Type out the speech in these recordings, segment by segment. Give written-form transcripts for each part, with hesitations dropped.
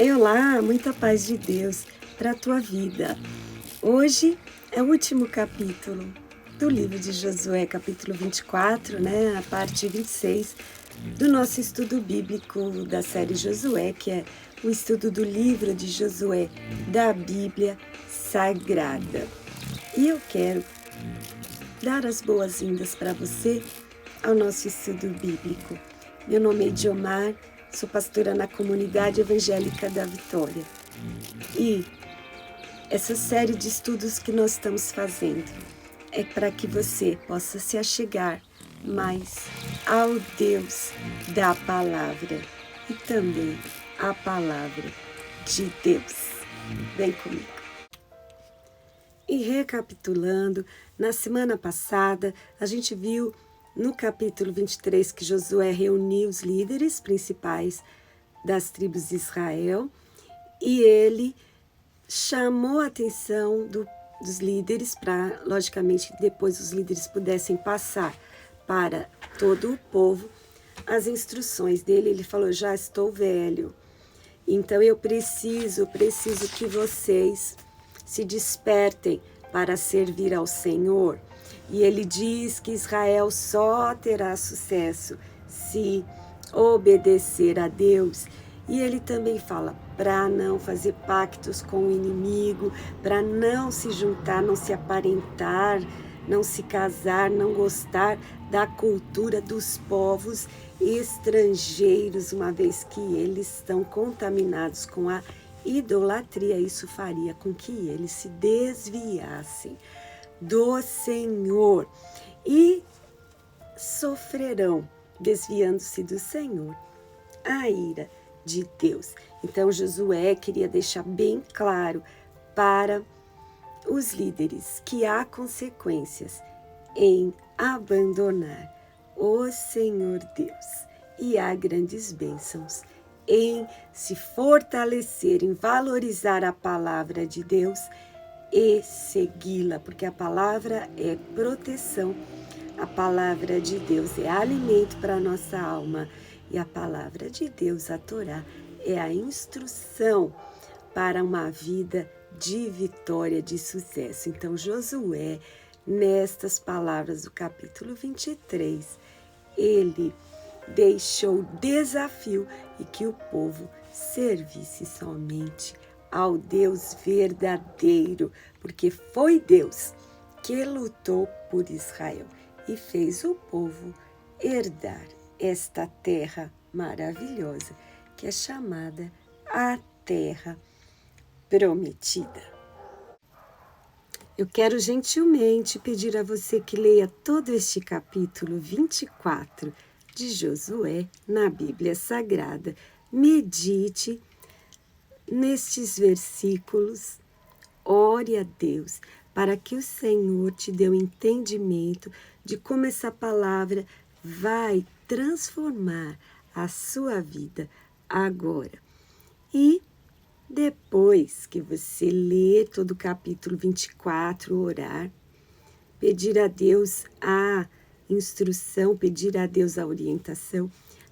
Olá, muita paz de Deus para a tua vida. Hoje é o último capítulo do livro de Josué, capítulo 24, a parte 26 do nosso estudo bíblico da série Josué, que é o estudo do livro de Josué da Bíblia Sagrada. E eu quero dar as boas-vindas para você ao nosso estudo bíblico. Meu nome é Idiomar, sou pastora na Comunidade Evangélica da Vitória. E essa série de estudos que nós estamos fazendo é para que você possa se achegar mais ao Deus da palavra e também à palavra de Deus. Vem comigo. E recapitulando, na semana passada a gente viu no capítulo 23 que Josué reuniu os líderes principais das tribos de Israel e ele chamou a atenção dos líderes para, logicamente, depois os líderes pudessem passar para todo o povo as instruções dele. Ele falou: já estou velho, então eu preciso que vocês se despertem para servir ao Senhor. E ele diz que Israel só terá sucesso se obedecer a Deus. E ele também fala para não fazer pactos com o inimigo, para não se juntar, não se aparentar, não se casar, não gostar da cultura dos povos estrangeiros, uma vez que eles estão contaminados com a idolatria. Isso faria com que eles se desviassem do Senhor e sofrerão, desviando-se do Senhor, a ira de Deus. Então Josué queria deixar bem claro para os líderes que há consequências em abandonar o Senhor Deus e há grandes bênçãos em se fortalecer, em valorizar a palavra de Deus e segui-la, porque a palavra é proteção, a palavra de Deus é alimento para a nossa alma e a palavra de Deus, a Torá, é a instrução para uma vida de vitória, de sucesso. Então Josué, nestas palavras do capítulo 23, ele deixou desafio e que o povo servisse somente ao Deus verdadeiro, porque foi Deus que lutou por Israel e fez o povo herdar esta terra maravilhosa que é chamada a Terra Prometida. Eu quero gentilmente pedir a você que leia todo este capítulo 24 de Josué na Bíblia Sagrada. Medite nestes versículos, ore a Deus para que o Senhor te dê o entendimento de como essa palavra vai transformar a sua vida agora. E depois que você ler todo o capítulo 24, orar, pedir a Deus a instrução, pedir a Deus a orientação,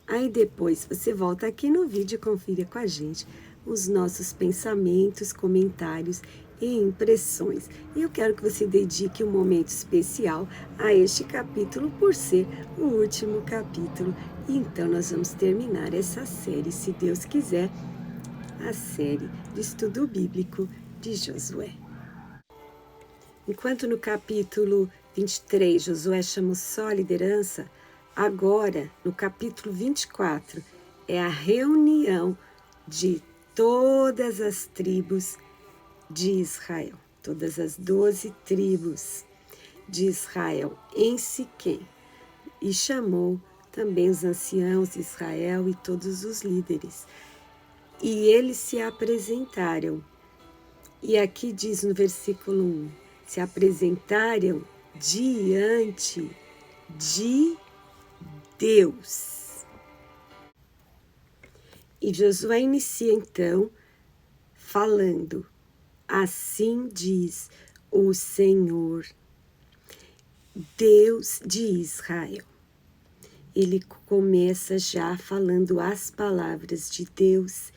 aí depois você volta aqui no vídeo e confira com a gente os nossos pensamentos, comentários e impressões. E eu quero que você dedique um momento especial a este capítulo por ser o último capítulo. E então nós vamos terminar essa série, se Deus quiser, a série de estudo bíblico de Josué. Enquanto no capítulo 23 Josué chamou só a liderança, agora no capítulo 24 é a reunião de todas as tribos de Israel, todas as 12 tribos de Israel em Siquém, e chamou também os anciãos de Israel e todos os líderes. E eles se apresentaram, e aqui diz no versículo 1, se apresentaram diante de Deus. E Josué inicia então falando: assim diz o Senhor, Deus de Israel. Ele começa já falando as palavras de Deus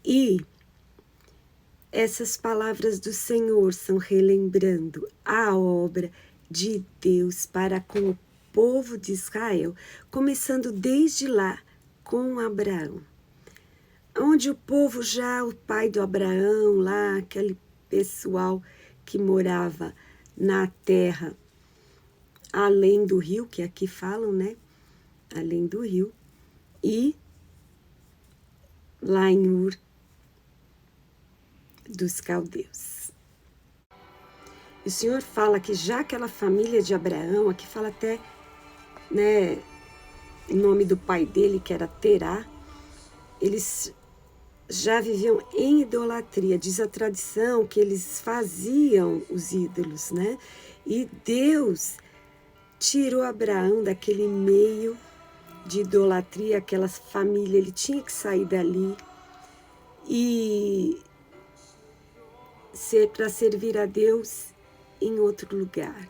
E essas palavras do Senhor são relembrando a obra de Deus para com o povo de Israel, começando desde lá com Abraão. Onde o povo já, o pai do Abraão, lá, aquele pessoal que morava na terra além do rio, que aqui falam, né? Além do rio, e lá em Ur dos caldeus. O Senhor fala que já aquela família de Abraão, aqui fala até, né, o nome do pai dele, que era Terá, eles já viviam em idolatria. Diz a tradição que eles faziam os ídolos, né? E Deus tirou Abraão daquele meio de idolatria, aquela família, ele tinha que sair dali e para servir a Deus em outro lugar.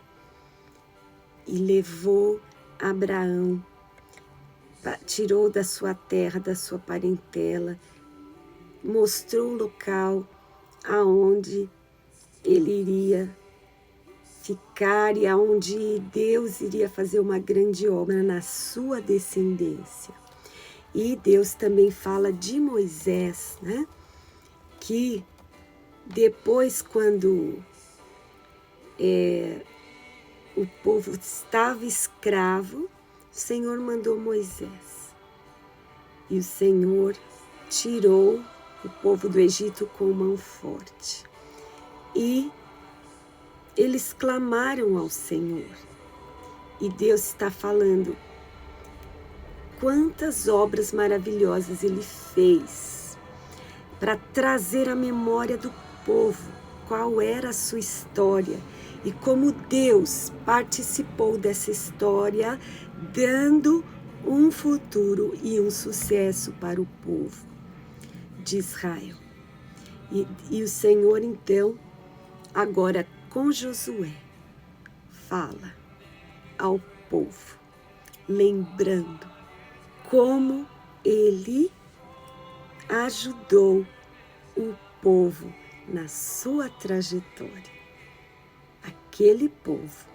E levou Abraão, tirou da sua terra, da sua parentela, mostrou o local aonde ele iria ficar e aonde Deus iria fazer uma grande obra na sua descendência. E Deus também fala de Moisés, né? Que depois, quando o povo estava escravo, o Senhor mandou Moisés. E o Senhor tirou o povo do Egito com mão forte. E eles clamaram ao Senhor. E Deus está falando quantas obras maravilhosas Ele fez para trazer à memória do povo qual era a sua história e como Deus participou dessa história, dando um futuro e um sucesso para o povo de Israel. E o Senhor, então, agora com Josué, fala ao povo, lembrando como ele ajudou o povo na sua trajetória. Aquele povo,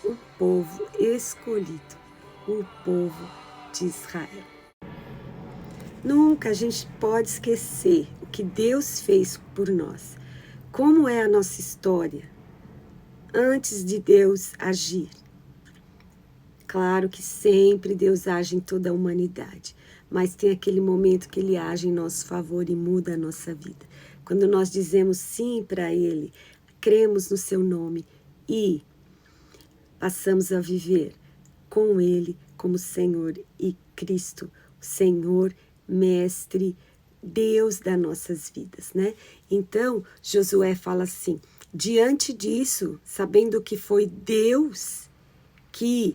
o povo escolhido, o povo de Israel. Nunca a gente pode esquecer o que Deus fez por nós. Como é a nossa história antes de Deus agir? Claro que sempre Deus age em toda a humanidade, mas tem aquele momento que Ele age em nosso favor e muda a nossa vida. Quando nós dizemos sim para Ele, cremos no Seu nome e passamos a viver com Ele como Senhor e Cristo, Senhor, Mestre, Deus das nossas vidas, né? Então, Josué fala assim, diante disso, sabendo que foi Deus que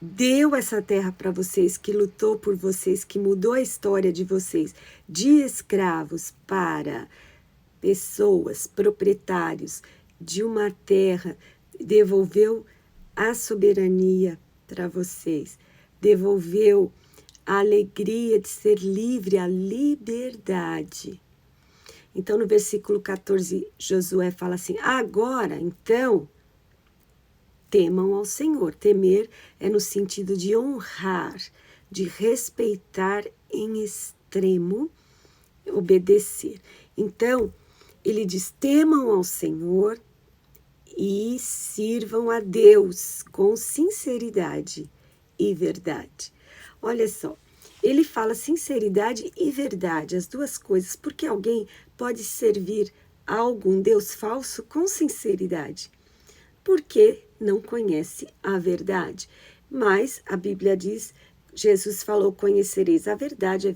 deu essa terra para vocês, que lutou por vocês, que mudou a história de vocês, de escravos para pessoas, proprietários de uma terra, devolveu a soberania para vocês, devolveu a alegria de ser livre, a liberdade. Então, no versículo 14, Josué fala assim, agora, então, temam ao Senhor. Temer é no sentido de honrar, de respeitar em extremo, obedecer. Então, ele diz, temam ao Senhor e sirvam a Deus com sinceridade e verdade. Olha só, ele fala sinceridade e verdade, as duas coisas, porque alguém pode servir a algum Deus falso com sinceridade, porque não conhece a verdade. Mas a Bíblia diz, Jesus falou, conhecereis a verdade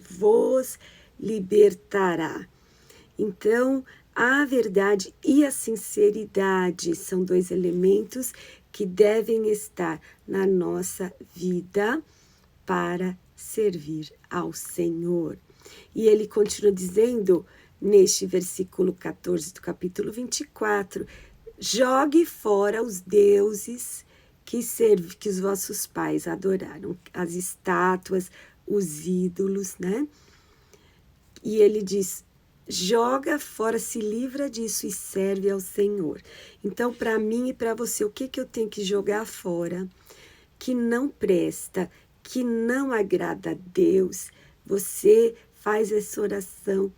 vos libertará. Então, a verdade e a sinceridade são dois elementos que devem estar na nossa vida para servir ao Senhor. E ele continua dizendo, neste versículo 14 do capítulo 24, jogue fora os deuses que os vossos pais adoraram, as estátuas, os ídolos, né? E ele diz, joga fora, se livra disso e serve ao Senhor. Então, para mim e para você, o que eu tenho que jogar fora que não presta, que não agrada a Deus? Você faz essa oração,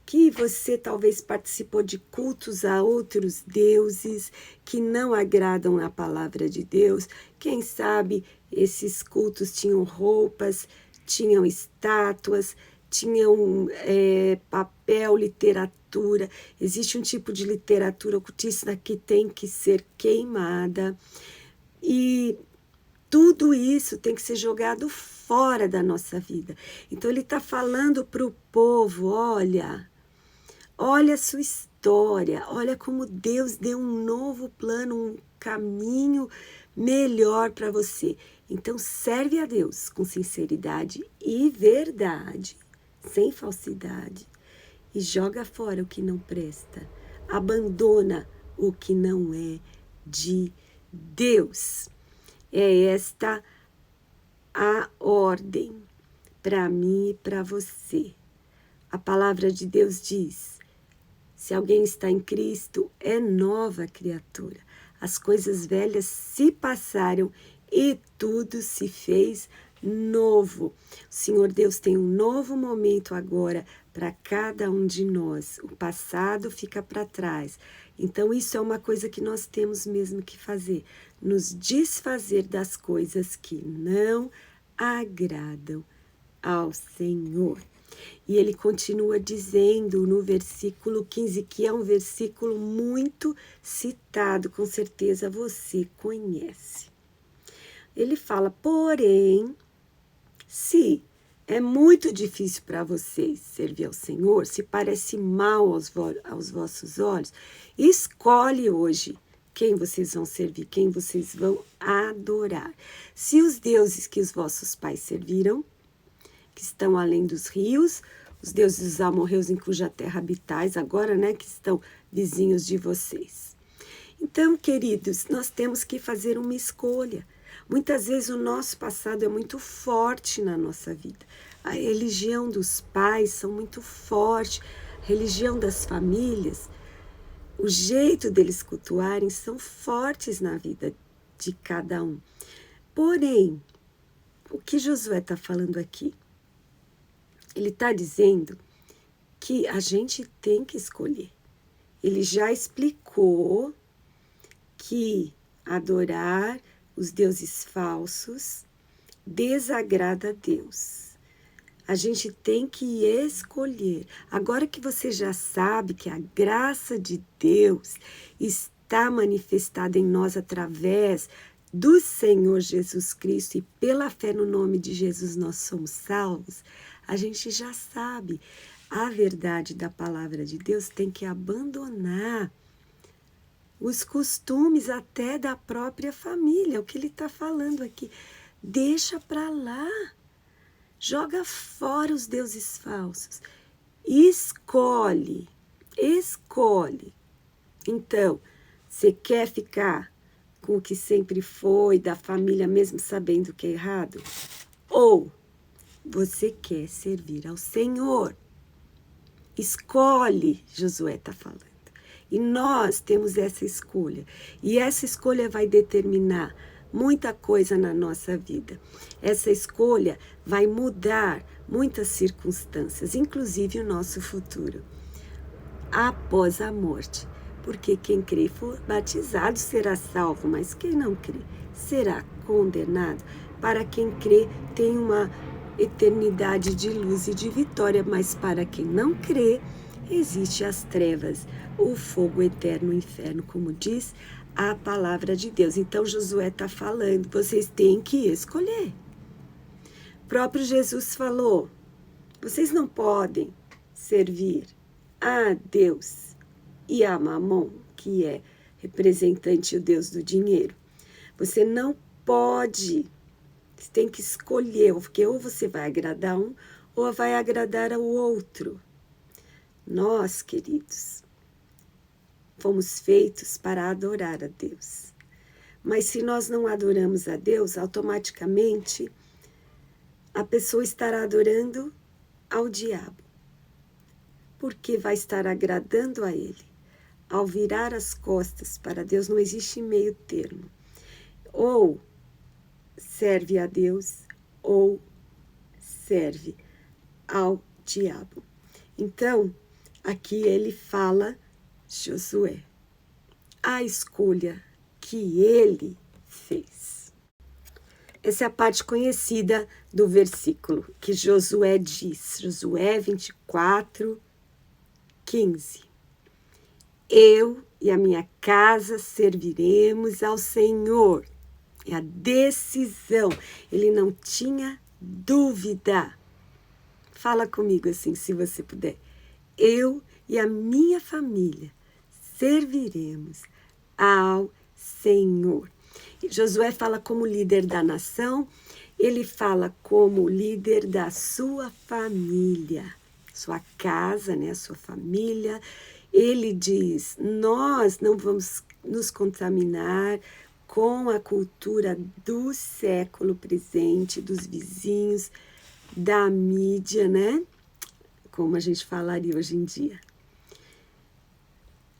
que você talvez participou de cultos a outros deuses que não agradam a palavra de Deus. Quem sabe esses cultos tinham roupas, tinham estátuas, tinham papel, literatura. Existe um tipo de literatura ocultista que tem que ser queimada. E tudo isso tem que ser jogado fora da nossa vida. Então ele está falando para o povo, olha a sua história, olha como Deus deu um novo plano, um caminho melhor para você. Então serve a Deus com sinceridade e verdade, sem falsidade, e joga fora o que não presta. Abandona o que não é de Deus. É esta a ordem para mim e para você. A palavra de Deus diz, se alguém está em Cristo, é nova criatura. As coisas velhas se passaram e tudo se fez novo. O Senhor Deus tem um novo momento agora para cada um de nós. O passado fica para trás. Então, isso é uma coisa que nós temos mesmo que fazer. Nos desfazer das coisas que não agradam ao Senhor. E ele continua dizendo no versículo 15, que é um versículo muito citado, com certeza você conhece. Ele fala, porém, se é muito difícil para vocês servir ao Senhor, se parece mal aos vossos olhos, escolhe hoje quem vocês vão servir, quem vocês vão adorar. Se os deuses que os vossos pais serviram, que estão além dos rios, os deuses dos amorreus em cuja terra habitais, agora, que estão vizinhos de vocês. Então, queridos, nós temos que fazer uma escolha. Muitas vezes o nosso passado é muito forte na nossa vida. A religião dos pais são muito forte, a religião das famílias, o jeito deles cultuarem são fortes na vida de cada um. Porém, o que Josué está falando aqui? Ele está dizendo que a gente tem que escolher. Ele já explicou que adorar os deuses falsos desagrada a Deus. A gente tem que escolher. Agora que você já sabe que a graça de Deus está manifestada em nós através do Senhor Jesus Cristo e pela fé no nome de Jesus nós somos salvos, a gente já sabe a verdade da palavra de Deus, tem que abandonar os costumes até da própria família, o que ele está falando aqui. Deixa para lá, joga fora os deuses falsos, escolhe. Então, você quer ficar com o que sempre foi, da família, mesmo sabendo que é errado? Ou você quer servir ao Senhor? Escolhe, Josué está falando. E nós temos essa escolha. E essa escolha vai determinar muita coisa na nossa vida. Essa escolha vai mudar muitas circunstâncias, inclusive o nosso futuro, após a morte. Porque quem crê e for batizado será salvo, mas quem não crê será condenado. Para quem crê tem uma eternidade de luz e de vitória, mas para quem não crê, existe as trevas, o fogo eterno, o inferno, como diz a palavra de Deus. Então Josué está falando, vocês têm que escolher. O próprio Jesus falou, vocês não podem servir a Deus e a Mamon, que é representante o Deus do dinheiro. Você não pode, você tem que escolher, porque ou você vai agradar um, ou vai agradar ao outro. Nós, queridos, fomos feitos para adorar a Deus. Mas se nós não adoramos a Deus, automaticamente a pessoa estará adorando ao diabo. porque vai estar agradando a Ele. Ao virar as costas para Deus, não existe meio termo. Ou serve a Deus, ou serve ao diabo. Então, aqui ele fala Josué, a escolha que ele fez. Essa é a parte conhecida do versículo que Josué diz, Josué 24, 15. Eu e a minha casa serviremos ao Senhor. É a decisão. Ele não tinha dúvida. Fala comigo assim, se você puder. Eu e a minha família serviremos ao Senhor. Josué fala como líder da nação, ele fala como líder da sua família, sua casa, né, sua família. Ele diz, nós não vamos nos contaminar com a cultura do século presente, dos vizinhos, da mídia, né? Como a gente falaria hoje em dia.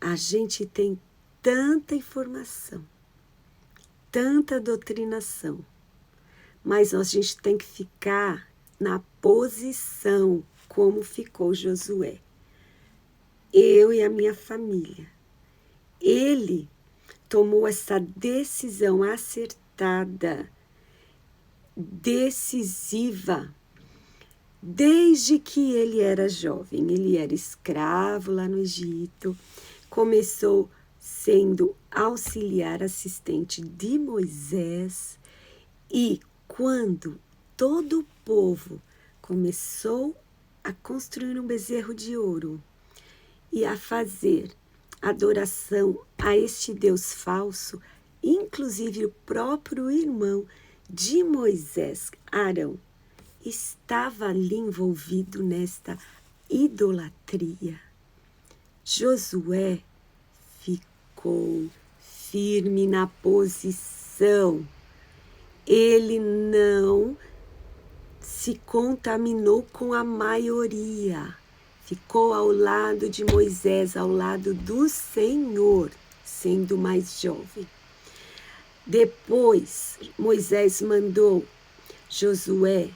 A gente tem tanta informação, tanta doutrinação, mas a gente tem que ficar na posição como ficou Josué. Eu e a minha família. Ele tomou essa decisão acertada, decisiva, desde que ele era jovem. Ele era escravo lá no Egito, começou sendo auxiliar assistente de Moisés, e quando todo o povo começou a construir um bezerro de ouro e a fazer adoração a este Deus falso, inclusive o próprio irmão de Moisés, Arão, estava ali envolvido nesta idolatria. Josué ficou firme na posição. Ele não se contaminou com a maioria. Ficou ao lado de Moisés, ao lado do Senhor, sendo mais jovem. Depois, Moisés mandou Josué,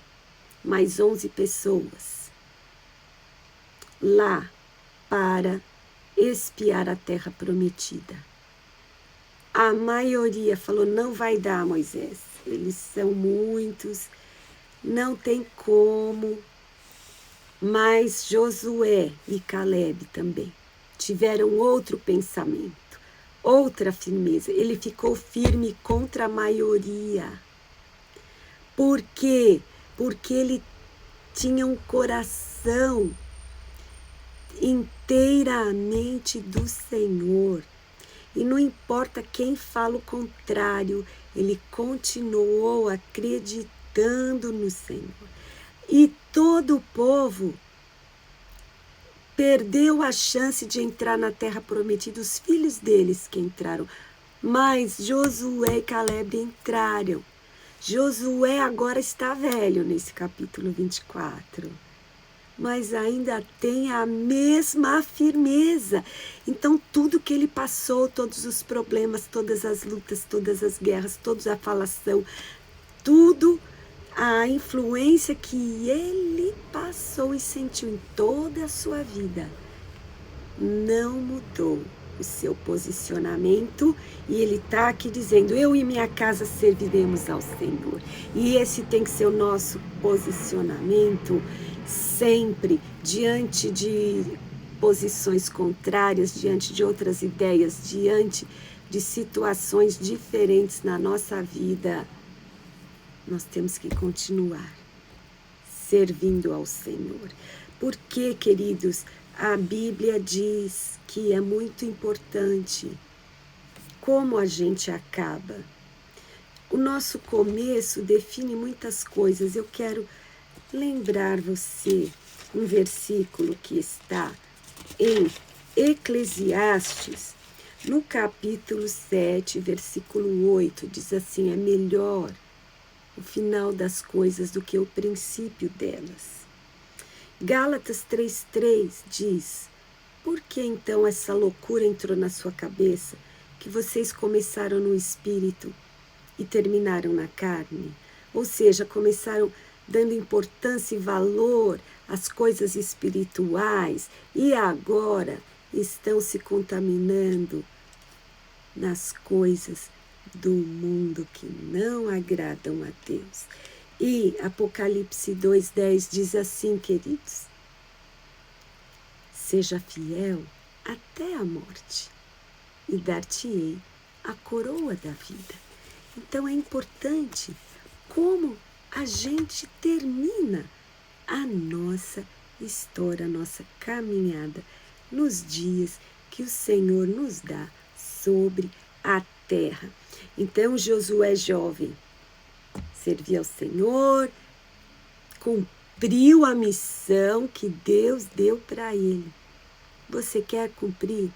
mais 11 pessoas, lá para espiar a terra prometida. A maioria falou, não vai dar, Moisés. Eles são muitos, não tem como. Mas Josué e Caleb também tiveram outro pensamento, outra firmeza. Ele ficou firme contra a maioria. Por quê? Porque ele tinha um coração inteiramente do Senhor. E não importa quem fala o contrário, ele continuou acreditando no Senhor. E todo o povo perdeu a chance de entrar na terra prometida, os filhos deles que entraram. Mas Josué e Caleb entraram. Josué agora está velho nesse capítulo 24. Mas ainda tem a mesma firmeza. Então, tudo que ele passou, todos os problemas, todas as lutas, todas as guerras, toda a falação, tudo, a influência que ele passou e sentiu em toda a sua vida, não mudou o seu posicionamento. E ele está aqui dizendo, eu e minha casa serviremos ao Senhor. E esse tem que ser o nosso posicionamento sempre, diante de posições contrárias, diante de outras ideias, diante de situações diferentes na nossa vida. Nós temos que continuar servindo ao Senhor. Porque, queridos, a Bíblia diz que é muito importante como a gente acaba. O nosso começo define muitas coisas. Eu quero lembrar você um versículo que está em Eclesiastes, no capítulo 7, versículo 8, diz assim, é melhor o final das coisas do que o princípio delas. Gálatas 3:3 diz: por que então essa loucura entrou na sua cabeça, que vocês começaram no espírito e terminaram na carne? Ou seja, começaram dando importância e valor às coisas espirituais e agora estão se contaminando nas coisas do mundo que não agradam a Deus. E Apocalipse 2:10 diz assim, queridos: seja fiel até a morte, e dar-te-ei a coroa da vida. Então é importante como a gente termina a nossa história, a nossa caminhada nos dias que o Senhor nos dá sobre a terra. Então Josué jovem servia ao Senhor, cumpriu a missão que Deus deu para ele. Você quer cumprir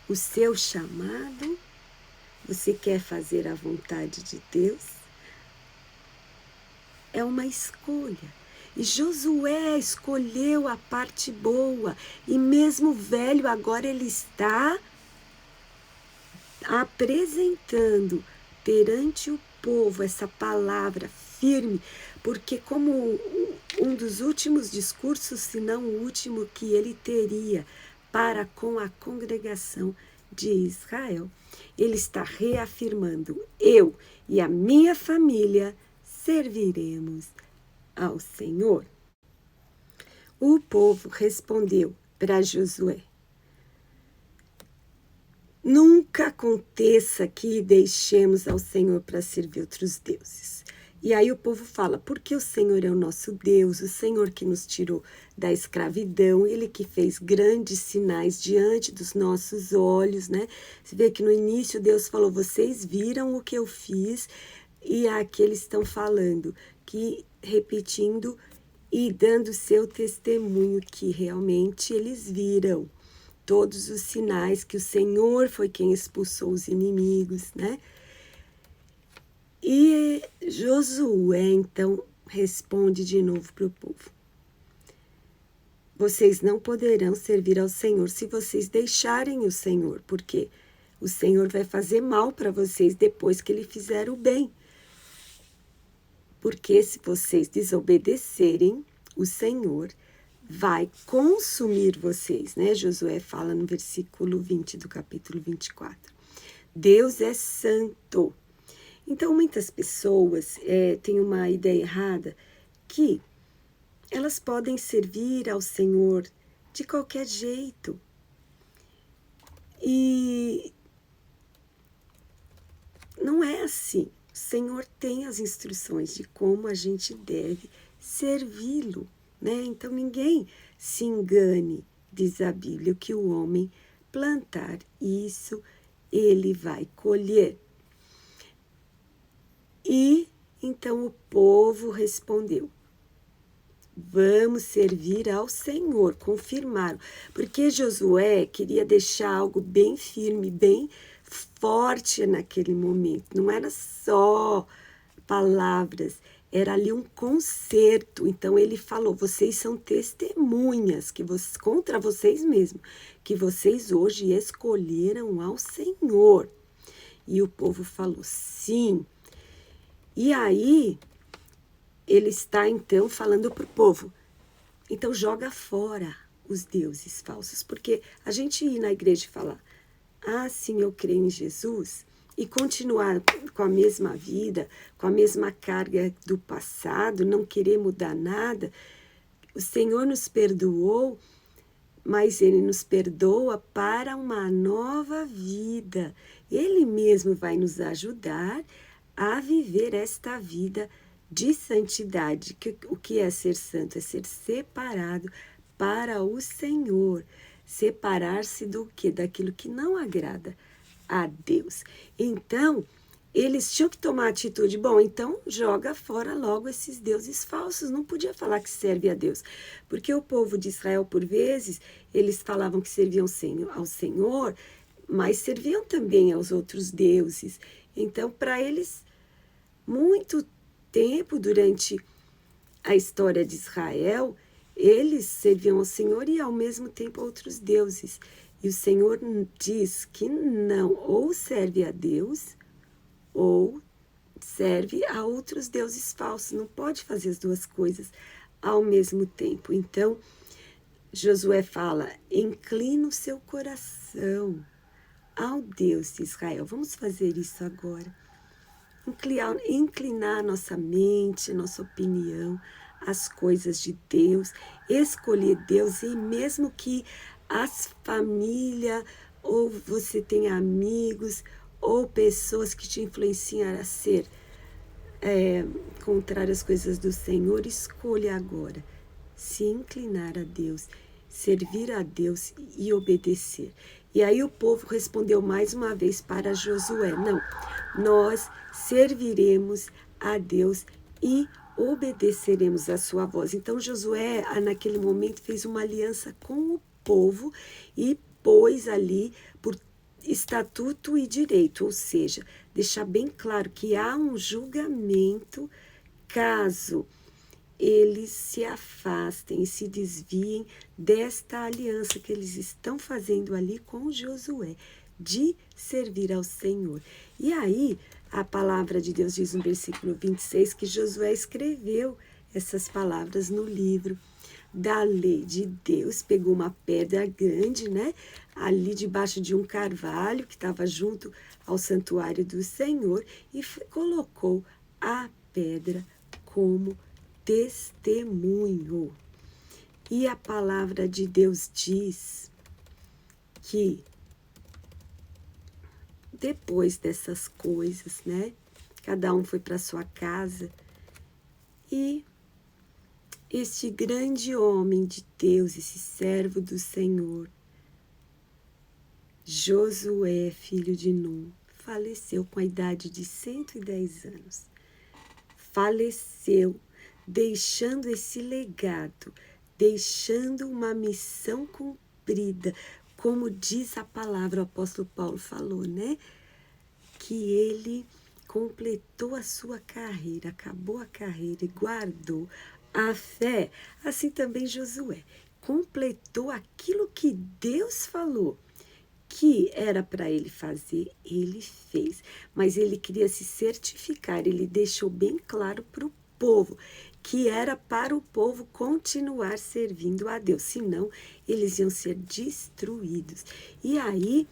o seu chamado? Você quer fazer a vontade de Deus? É uma escolha. E Josué escolheu a parte boa. E mesmo velho, agora ele está apresentando perante o povo essa palavra firme, porque como um dos últimos discursos, se não o último que ele teria para com a congregação de Israel, ele está reafirmando: eu e a minha família serviremos ao Senhor. O povo respondeu para Josué: nunca aconteça que deixemos ao Senhor para servir outros deuses. E aí o povo fala: porque o Senhor é o nosso Deus, o Senhor que nos tirou da escravidão, ele que fez grandes sinais diante dos nossos olhos, né? Você vê que no início Deus falou: vocês viram o que eu fiz, e aqui eles estão falando, que repetindo e dando seu testemunho que realmente eles viram todos os sinais, que o Senhor foi quem expulsou os inimigos, né? E Josué, então, responde de novo para o povo: vocês não poderão servir ao Senhor se vocês deixarem o Senhor, porque o Senhor vai fazer mal para vocês depois que ele fizer o bem. Porque se vocês desobedecerem, o Senhor vai consumir vocês, né? Josué fala no versículo 20 do capítulo 24. Deus é santo. Então, muitas pessoas têm uma ideia errada que elas podem servir ao Senhor de qualquer jeito. E não é assim. O Senhor tem as instruções de como a gente deve servi-lo, né? Então, ninguém se engane, diz a Bíblia, que o homem plantar isso, ele vai colher. E então o povo respondeu: vamos servir ao Senhor, confirmaram. Porque Josué queria deixar algo bem firme, bem forte naquele momento. Não era só palavras, era ali um concerto. Então ele falou: vocês são testemunhas contra vocês mesmos, que vocês hoje escolheram ao Senhor. E o povo falou: sim. E aí, ele está então falando para o povo: então joga fora os deuses falsos. Porque a gente ir na igreja e falar: ah, sim, eu creio em Jesus, e continuar com a mesma vida, com a mesma carga do passado, não querer mudar nada, o Senhor nos perdoou, mas Ele nos perdoa para uma nova vida. Ele mesmo vai nos ajudar a viver esta vida de santidade. O que é ser santo? É ser separado para o Senhor. Separar-se do quê? Daquilo que não agrada a Deus. Então, eles tinham que tomar atitude. Bom, então joga fora logo esses deuses falsos. Não podia falar que serve a Deus. Porque o povo de Israel, por vezes, eles falavam que serviam ao Senhor, mas serviam também aos outros deuses. Então, para eles, muito tempo durante a história de Israel, Eles serviam ao Senhor e ao mesmo tempo a outros deuses. E o Senhor diz que não, ou serve a Deus, ou serve a outros deuses falsos. Não pode fazer as duas coisas ao mesmo tempo. Então, Josué fala, inclina o seu coração ao Deus de Israel. Vamos fazer isso agora. Inclinar nossa mente, nossa opinião, as coisas de Deus, escolher Deus, e mesmo que as famílias, ou você tenha amigos, ou pessoas que te influenciam a ser contrário às coisas do Senhor, escolha agora se inclinar a Deus, servir a Deus e obedecer. E aí o povo respondeu mais uma vez para Josué, não, nós serviremos a Deus e obedeceremos a sua voz. Então Josué, naquele momento, fez uma aliança com o povo e pôs ali por estatuto e direito, ou seja, deixar bem claro que há um julgamento caso eles se afastem e se desviem desta aliança que eles estão fazendo ali com Josué, de servir ao Senhor. E aí, a palavra de Deus diz no versículo 26 que Josué escreveu essas palavras no livro da lei de Deus, pegou uma pedra grande, né, ali debaixo de um carvalho que estava junto ao santuário do Senhor e colocou a pedra como testemunho. E a palavra de Deus diz que depois dessas coisas, né, cada um foi para sua casa e este grande homem de Deus, esse servo do Senhor, Josué, filho de Num, faleceu com a idade de 110 anos. Faleceu deixando esse legado, deixando uma missão cumprida, como diz a palavra, o apóstolo Paulo falou, né? Que ele completou a sua carreira, acabou a carreira e guardou a fé. Assim também Josué completou aquilo que Deus falou que era para ele fazer, ele fez. Mas ele queria se certificar, ele deixou bem claro para o povo que era para o povo continuar servindo a Deus, senão eles iam ser destruídos. E aí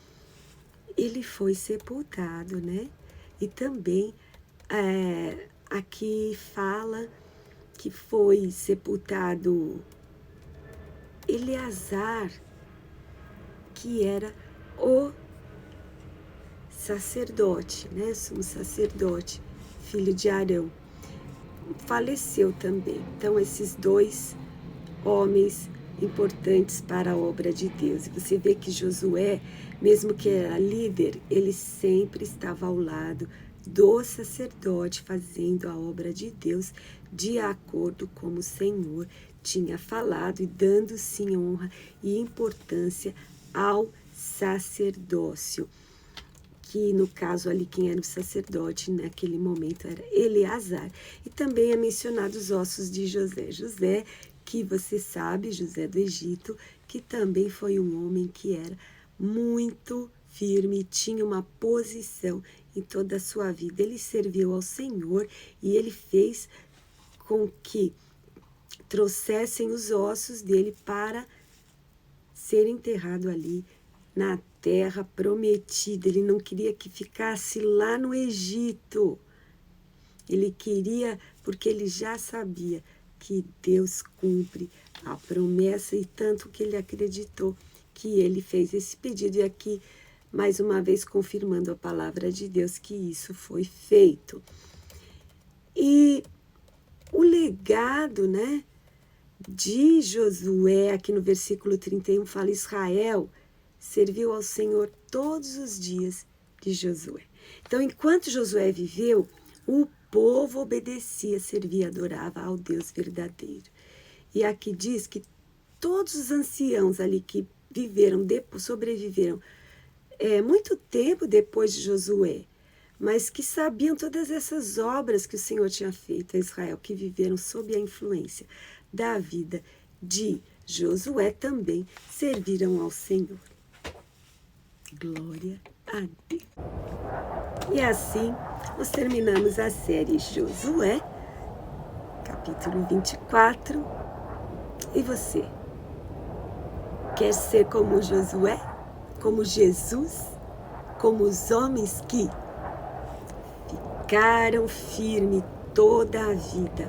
ele foi sepultado, né? E também aqui fala que foi sepultado Eleazar, que era o sacerdote, né? Sumo sacerdote, filho de Arão, faleceu também. Então, esses dois homens importantes para a obra de Deus. E você vê que Josué, mesmo que era líder, ele sempre estava ao lado do sacerdote, fazendo a obra de Deus de acordo com o Senhor tinha falado e dando sim honra e importância ao sacerdócio, que no caso ali quem era o sacerdote naquele momento era Eleazar. E também é mencionado os ossos de José. José, que você sabe, José do Egito, que também foi um homem que era muito firme, tinha uma posição em toda a sua vida. Ele serviu ao Senhor e ele fez com que trouxessem os ossos dele para ser enterrado ali na terra prometida. Ele não queria que ficasse lá no Egito. Ele queria, porque ele já sabia que Deus cumpre a promessa, e tanto que ele acreditou que ele fez esse pedido. E aqui, mais uma vez, confirmando a palavra de Deus que isso foi feito. E o legado, né, de Josué, aqui no versículo 31, fala: Israel serviu ao Senhor todos os dias de Josué. Então, enquanto Josué viveu, o povo obedecia, servia, adorava ao Deus verdadeiro. E aqui diz que todos os anciãos ali que viveram, sobreviveram muito tempo depois de Josué, mas que sabiam todas essas obras que o Senhor tinha feito a Israel, que viveram sob a influência da vida de Josué também serviram ao Senhor. Glória a Deus. E assim, nós terminamos a série Josué, capítulo 24. E você? Quer ser como Josué? Como Jesus? Como os homens que ficaram firmes toda a vida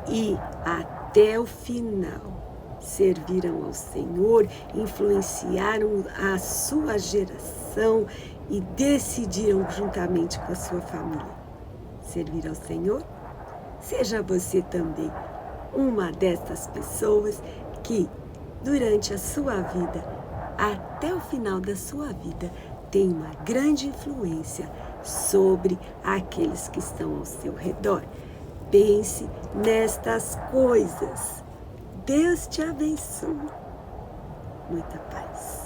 e até o final serviram ao Senhor, influenciaram a sua geração e decidiram juntamente com a sua família servir ao Senhor? Seja você também uma dessas pessoas que, durante a sua vida, até o final da sua vida, tem uma grande influência sobre aqueles que estão ao seu redor. Pense nestas coisas. Deus te abençoe. Muita paz.